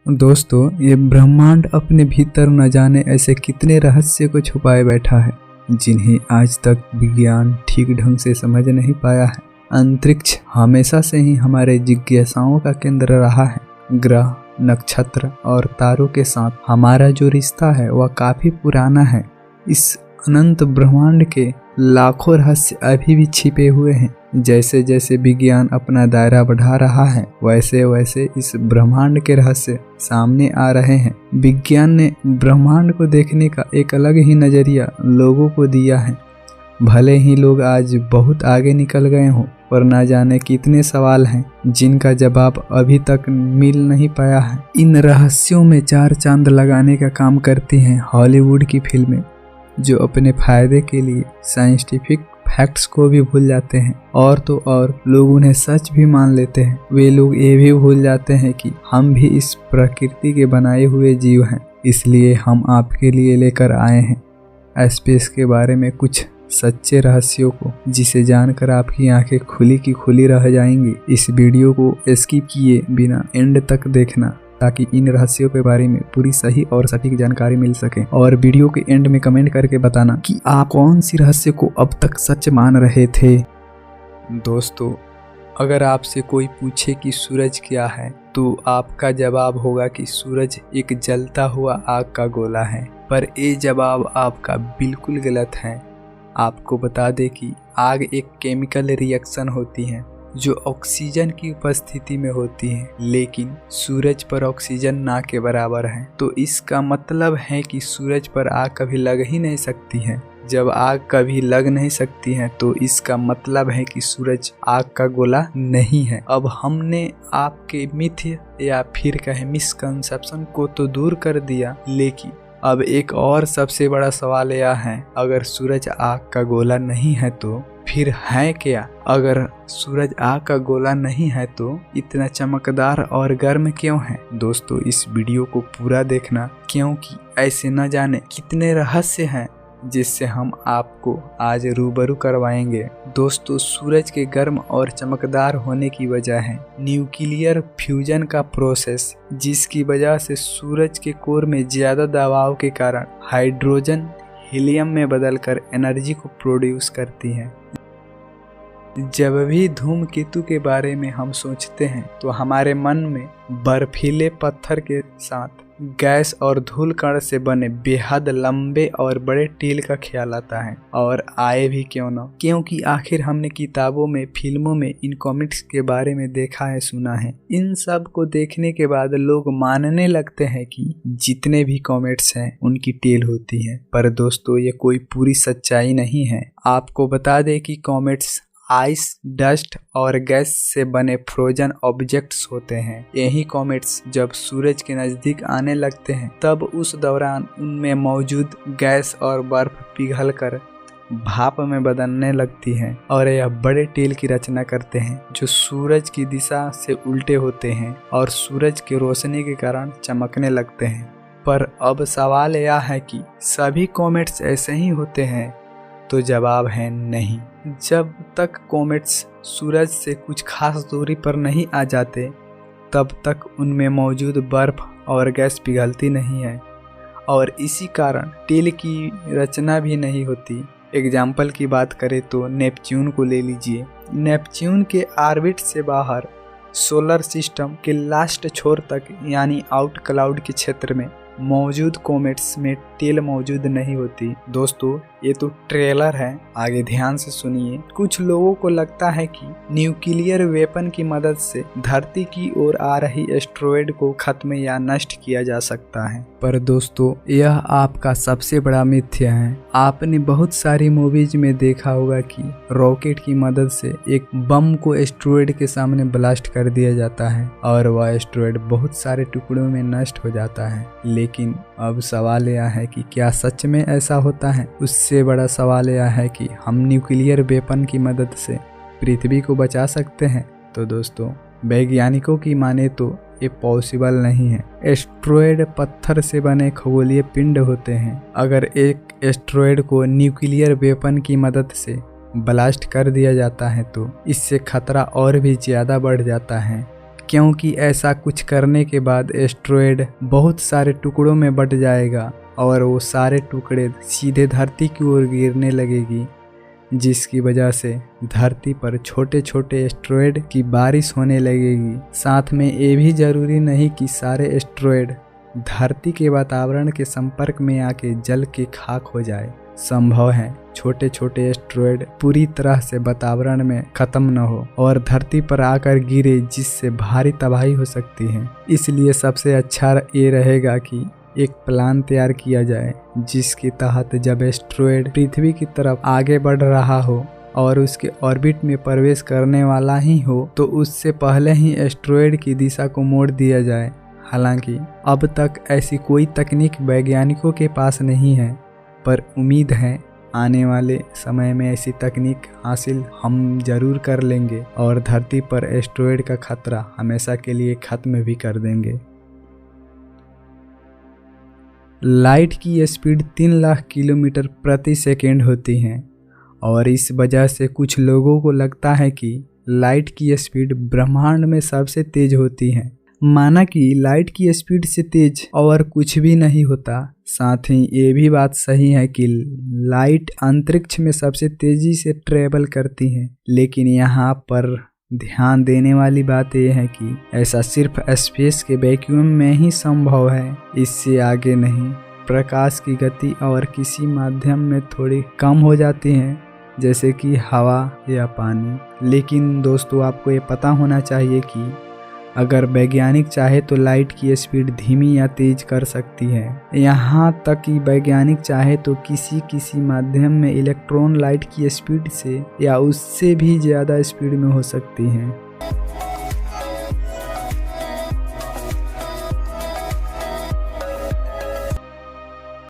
दोस्तों, ये ब्रह्मांड अपने भीतर न जाने ऐसे कितने रहस्य को छुपाए बैठा है जिन्हें आज तक विज्ञान ठीक ढंग से समझ नहीं पाया है। अंतरिक्ष हमेशा से ही हमारे जिज्ञासाओं का केंद्र रहा है। ग्रह, नक्षत्र और तारों के साथ हमारा जो रिश्ता है वह काफी पुराना है। इस अनंत ब्रह्मांड के लाखों रहस्य अभी भी छिपे हुए हैं। जैसे जैसे विज्ञान अपना दायरा बढ़ा रहा है वैसे वैसे इस ब्रह्मांड के रहस्य सामने आ रहे हैं। विज्ञान ने ब्रह्मांड को देखने का एक अलग ही नजरिया लोगों को दिया है। भले ही लोग आज बहुत आगे निकल गए हों, पर ना जाने कितने सवाल हैं जिनका जवाब अभी तक मिल नहीं पाया है। इन रहस्यों में चार चांद लगाने का काम करती हैं हॉलीवुड की फिल्में, जो अपने फायदे के लिए साइंटिफिक फैक्ट्स को भी भूल जाते हैं। और तो और लोग उन्हें सच भी मान लेते हैं। वे लोग ये भी भूल जाते हैं कि हम भी इस प्रकृति के बनाए हुए जीव हैं। इसलिए हम आपके लिए लेकर आए हैं स्पेस के बारे में कुछ सच्चे रहस्यों को, जिसे जानकर आपकी आंखें खुली की खुली रह जाएंगी। इस वीडियो को स्किप किए बिना एंड तक देखना ताकि इन रहस्यों के बारे में पूरी सही और सटीक जानकारी मिल सके। और वीडियो के एंड में कमेंट करके बताना कि आप कौन सी रहस्य को अब तक सच मान रहे थे। दोस्तों, अगर आपसे कोई पूछे कि सूरज क्या है तो आपका जवाब होगा कि सूरज एक जलता हुआ आग का गोला है। पर ये जवाब आपका बिल्कुल गलत है। आपको बता दें कि आग एक केमिकल रिएक्शन होती है जो ऑक्सीजन की उपस्थिति में होती है, लेकिन सूरज पर ऑक्सीजन ना के बराबर है। तो इसका मतलब है कि सूरज पर आग कभी लग ही नहीं सकती है। जब आग कभी लग नहीं सकती है तो इसका मतलब है कि सूरज आग का गोला नहीं है। अब हमने आपके मिथ या फिर कहे मिसकंसेप्शन को तो दूर कर दिया, लेकिन अब एक और सबसे बड़ा सवाल यह है, अगर सूरज आग का गोला नहीं है तो फिर है क्या? अगर सूरज आग का गोला नहीं है तो इतना चमकदार और गर्म क्यों है? दोस्तों, इस वीडियो को पूरा देखना, क्योंकि ऐसे न जाने कितने रहस्य हैं जिससे हम आपको आज रूबरू करवाएंगे। दोस्तों, सूरज के गर्म और चमकदार होने की वजह है न्यूक्लियर फ्यूजन का प्रोसेस, जिसकी वजह से सूरज के कोर में ज्यादा दबाव के कारण हाइड्रोजन हीलियम में बदलकर एनर्जी को प्रोड्यूस करती है। जब भी धूमकेतु के बारे में हम सोचते हैं तो हमारे मन में बर्फीले पत्थर के साथ गैस और धूल कण से बने बेहद लंबे और बड़े टील का ख्याल आता है। और आए भी क्यों न, क्योंकि आखिर हमने किताबों में, फिल्मों में इन कॉमिक्स के बारे में देखा है, सुना है। इन सब को देखने के बाद लोग मानने लगते हैं कि जितने भी कॉमेट्स हैं उनकी टेल होती है। पर दोस्तों, ये कोई पूरी सच्चाई नहीं है। आपको बता दें कि कॉमेट्स आइस, डस्ट और गैस से बने फ्रोजन ऑब्जेक्ट्स होते हैं। यही कॉमेट्स जब सूरज के नजदीक आने लगते हैं तब उस दौरान उनमें मौजूद गैस और बर्फ पिघलकर भाप में बदलने लगती हैं और यह बड़े टेल की रचना करते हैं जो सूरज की दिशा से उल्टे होते हैं और सूरज की रोशनी के कारण चमकने लगते हैं। पर अब सवाल यह है कि सभी कॉमेट्स ऐसे ही होते हैं? तो जवाब है नहीं। जब तक कॉमेट्स सूरज से कुछ खास दूरी पर नहीं आ जाते तब तक उनमें मौजूद बर्फ और गैस पिघलती नहीं है और इसी कारण टेल की रचना भी नहीं होती। एग्जाम्पल की बात करें तो नेपच्यून को ले लीजिए। नेपच्यून के ऑर्बिट से बाहर सोलर सिस्टम के लास्ट छोर तक यानी आउट क्लाउड के क्षेत्र में मौजूद कॉमेट्स में टेल मौजूद नहीं होती। दोस्तों, ये तो ट्रेलर है, आगे ध्यान से सुनिए। कुछ लोगों को लगता है कि न्यूक्लियर वेपन की मदद से धरती की ओर आ रही एस्ट्रॉयड को खत्म या नष्ट किया जा सकता है। पर दोस्तों, यह आपका सबसे बड़ा मिथ्या है। आपने बहुत सारी मूवीज में देखा होगा कि रॉकेट की मदद से एक बम को एस्ट्रॉयड के सामने ब्लास्ट कर दिया जाता है और वह एस्ट्रॉयड बहुत सारे टुकड़ों में नष्ट हो जाता है। लेकिन अब सवाल यह है कि क्या सच में ऐसा होता है? उससे बड़ा सवाल यह है कि हम न्यूक्लियर वेपन की मदद से पृथ्वी को बचा सकते हैं? तो दोस्तों, वैज्ञानिकों की माने तो ये पॉसिबल नहीं है। एस्ट्रॉयड पत्थर से बने खगोलीय पिंड होते हैं। अगर एक एस्ट्रॉयड को न्यूक्लियर वेपन की मदद से ब्लास्ट कर दिया जाता है तो इससे खतरा और भी ज़्यादा बढ़ जाता है, क्योंकि ऐसा कुछ करने के बाद एस्टेरॉयड बहुत सारे टुकड़ों में बट जाएगा और वो सारे टुकड़े सीधे धरती की ओर गिरने लगेगी, जिसकी वजह से धरती पर छोटे छोटे एस्टेरॉयड की बारिश होने लगेगी। साथ में ये भी जरूरी नहीं कि सारे एस्टेरॉयड धरती के वातावरण के संपर्क में आके जल के खाक हो जाए। संभव है छोटे छोटे एस्टेरॉयड पूरी तरह से वातावरण में खत्म न हो और धरती पर आकर गिरे, जिससे भारी तबाही हो सकती है। इसलिए सबसे अच्छा ये रहेगा कि एक प्लान तैयार किया जाए जिसके तहत जब एस्टेरॉयड पृथ्वी की तरफ आगे बढ़ रहा हो और उसके ऑर्बिट में प्रवेश करने वाला ही हो तो उससे पहले ही एस्टेरॉयड की दिशा को मोड़ दिया जाए। हालांकि अब तक ऐसी कोई तकनीक वैज्ञानिकों के पास नहीं है, पर उम्मीद है आने वाले समय में ऐसी तकनीक हासिल हम जरूर कर लेंगे और धरती पर एस्टेरॉयड का खतरा हमेशा के लिए खत्म भी कर देंगे। लाइट की स्पीड 3 लाख किलोमीटर प्रति सेकेंड होती है और इस वजह से कुछ लोगों को लगता है कि लाइट की स्पीड ब्रह्मांड में सबसे तेज होती है। माना कि लाइट की स्पीड से तेज और कुछ भी नहीं होता। साथ ही ये भी बात सही है कि लाइट अंतरिक्ष में सबसे तेजी से ट्रेवल करती है, लेकिन यहाँ पर ध्यान देने वाली बात यह है कि ऐसा सिर्फ स्पेस के वैक्यूम में ही संभव है, इससे आगे नहीं। प्रकाश की गति और किसी माध्यम में थोड़ी कम हो जाती है, जैसे कि हवा या पानी। लेकिन दोस्तों, आपको ये पता होना चाहिए कि अगर वैज्ञानिक चाहे तो लाइट की स्पीड धीमी या तेज कर सकती है। यहाँ तक कि वैज्ञानिक चाहे तो किसी माध्यम में इलेक्ट्रॉन लाइट की स्पीड से या उससे भी ज़्यादा स्पीड में हो सकती हैं।